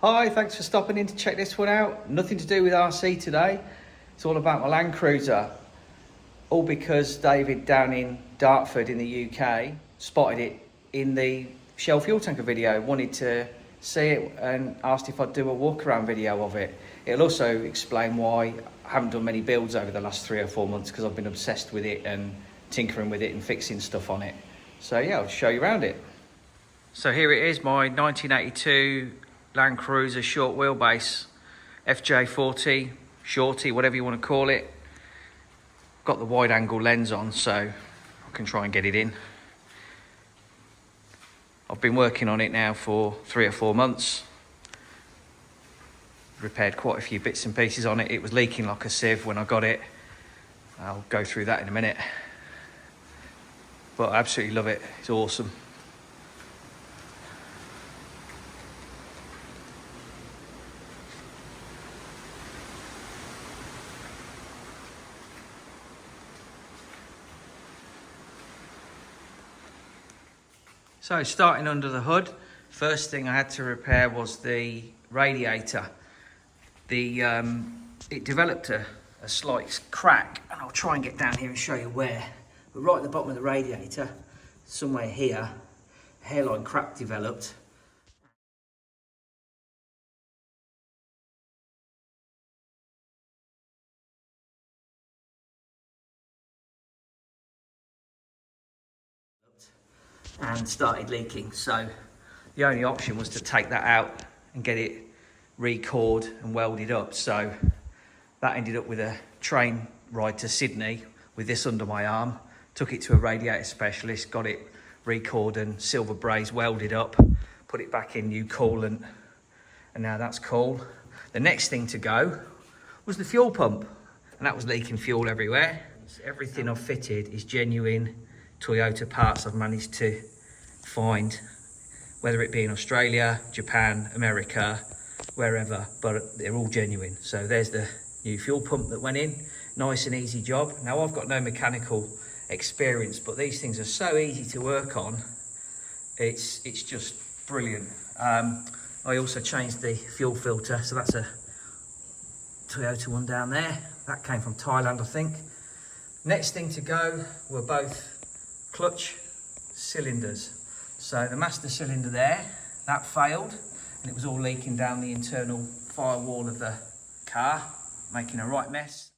Hi, thanks for stopping in to check this one out. Nothing to do with RC today. It's all about my LandCruiser. All because David down in Dartford in the UK spotted it in the Shell fuel tanker video, wanted to see it and asked if I'd do a walk around video of it. It'll also explain why I haven't done many builds over the last 3 or 4 months, because I've been obsessed with it and tinkering with it and fixing stuff on it. So yeah, I'll show you around it. So here it is, my 1982 LandCruiser short wheelbase FJ40, shorty, whatever you want to call it. Got the wide angle lens on so I can try and get it in. I've been working on it now for 3 or 4 months. Repaired quite a few bits and pieces on it. It was leaking like a sieve when I got it. I'll go through that in a minute. But I absolutely love it, it's awesome. So starting under the hood, first thing I had to repair was the radiator. It developed a slight crack, and I'll try and get down here and show you where. But right at the bottom of the radiator, somewhere here, a hairline crack developed. And started leaking, so the only option was to take that out and get it re-cored and welded up. So that ended up with a train ride to Sydney with this under my arm. Took it to a radiator specialist, got it re-cored and silver braze welded up, put it back in new coolant, and now that's cool. The next thing to go was the fuel pump, and that was leaking fuel everywhere. Everything I've fitted is genuine Toyota parts I've managed to find, whether it be in Australia, Japan, America, wherever, but they're all genuine. So there's the new fuel pump that went in. Nice and easy job. Now I've got no mechanical experience, but these things are so easy to work on. It's just brilliant. I also changed the fuel filter, so that's a Toyota one down there. That came from Thailand, I think. Next thing to go were both clutch cylinders. So the master cylinder there, that failed, and it was all leaking down the internal firewall of the car, making a right mess.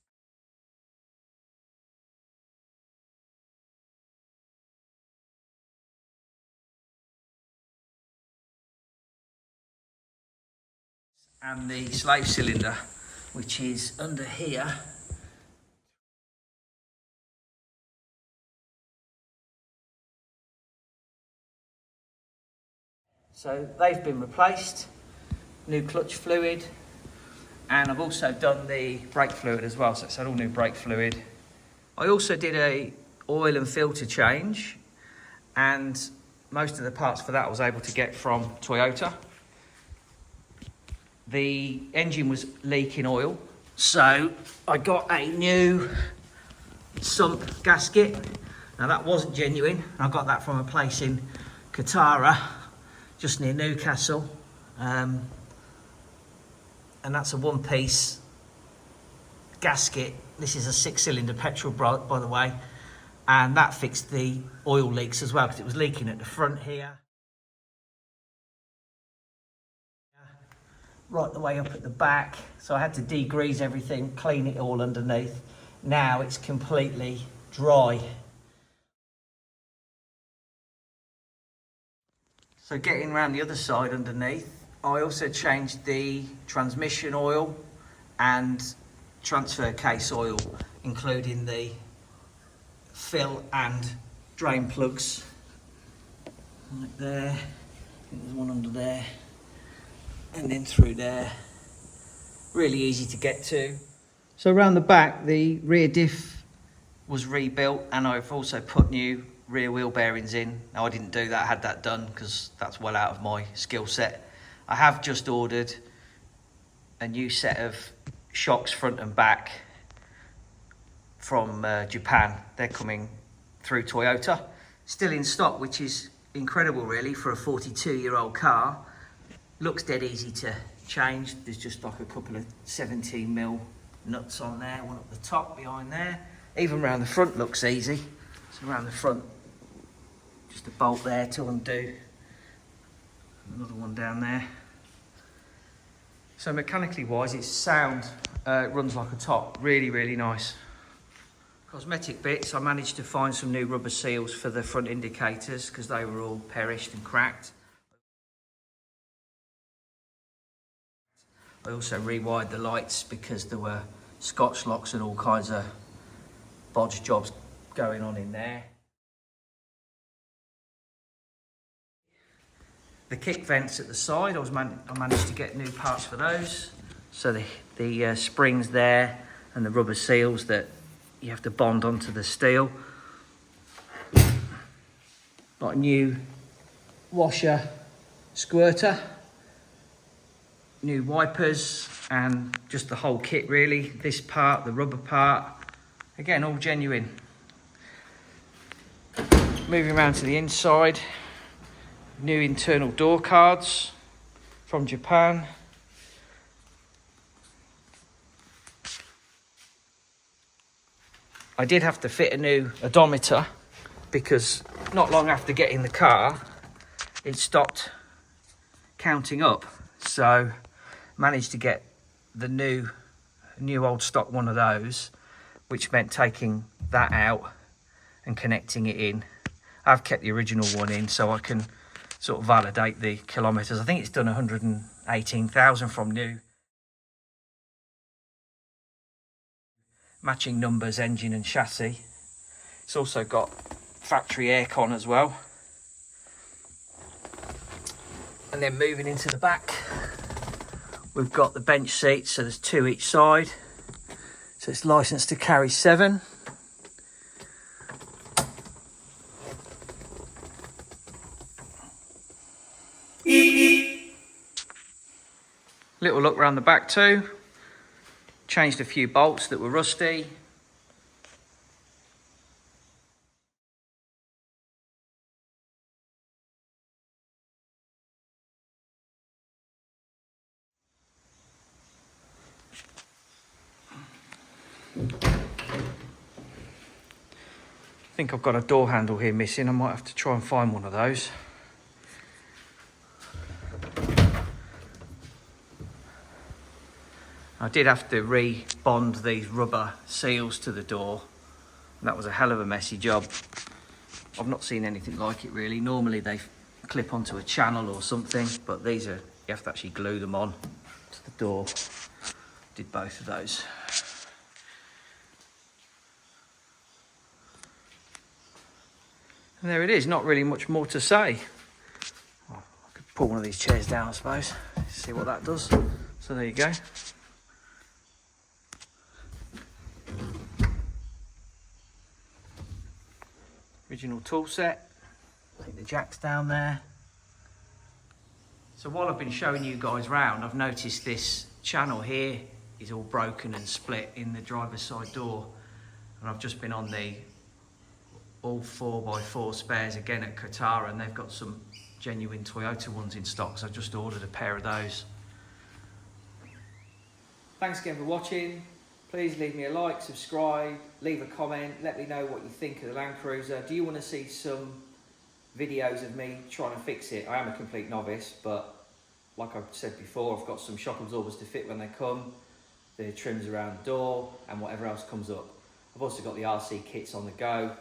And the slave cylinder, which is under here. So they've been replaced, new clutch fluid, and I've also done the brake fluid as well, so it's had all new brake fluid. I also did a oil and filter change, and most of the parts for that I was able to get from Toyota. The engine was leaking oil, so I got a new sump gasket. Now that wasn't genuine, I got that from a place in Kotara, just near Newcastle, and that's a one-piece gasket. This is a 6-cylinder petrol, by the way, and that fixed the oil leaks as well, because it was leaking at the front here, right the way up at the back. So I had to degrease everything, clean it all underneath. Now it's completely dry. So getting around the other side underneath, I also changed the transmission oil and transfer case oil, including the fill and drain plugs. Right there, I think there's one under there, and then through there. Really easy to get to. So around the back, the rear diff was rebuilt, and I've also put new rear wheel bearings in. Now I didn't do that, I had that done because that's well out of my skill set. I have just ordered a new set of shocks front and back from Japan. They're coming through Toyota, still in stock, which is incredible really for a 42-year-old car. Looks dead easy to changed. There's just like a couple of 17mm nuts on there, one up the top behind there. Even around the front looks easy. So around the front, just a bolt there to undo. Another one down there. So mechanically wise, its sound runs like a top. Really, really nice. Cosmetic bits, I managed to find some new rubber seals for the front indicators because they were all perished and cracked. I also rewired the lights because there were scotch locks and all kinds of bodge jobs going on in there. The kick vents at the side, I managed to get new parts for those. So the springs there and the rubber seals that you have to bond onto the steel. Got a new washer squirter, new wipers, and just the whole kit really. This part, the rubber part, again, all genuine. Moving around to the inside, new internal door cards from Japan. I did have to fit a new odometer because not long after getting the car, it stopped counting up. So managed to get the new old stock one of those, which meant taking that out and connecting it in. I've kept the original one in so I can sort of validate the kilometers. I think it's done 118,000 from new. Matching numbers, engine and chassis. It's also got factory aircon as well. And then moving into the back, we've got the bench seats, so there's 2 each side. So it's licensed to carry 7. Little look around the back too. Changed a few bolts that were rusty. I think I've got a door handle here missing. I might have to try and find one of those. I did have to re-bond these rubber seals to the door. And that was a hell of a messy job. I've not seen anything like it really. Normally they clip onto a channel or something, but these are, you have to actually glue them on to the door. Did both of those. And there it is, not really much more to say. Well, I could pull one of these chairs down, I suppose, see what that does. So there you go. Original tool set. I think the jack's down there. So while I've been showing you guys round, I've noticed this channel here is all broken and split in the driver's side door. And I've just been on the all 4x4 spares again at Kotara, and they've got some genuine Toyota ones in stock, so I've just ordered a pair of those. Thanks again for watching. Please leave me a like, subscribe, leave a comment, let me know what you think of the LandCruiser. Do you want to see some videos of me trying to fix it? I am a complete novice, but like I've said before, I've got some shock absorbers to fit when they come, the trims around the door, and whatever else comes up. I've also got the RC kits on the go.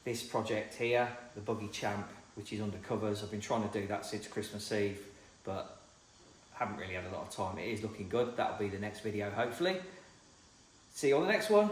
This project here, the Buggy Champ, which is under covers. I've been trying to do that since Christmas Eve, but haven't really had a lot of time. It is looking good. That'll be the next video, hopefully. See you on the next one.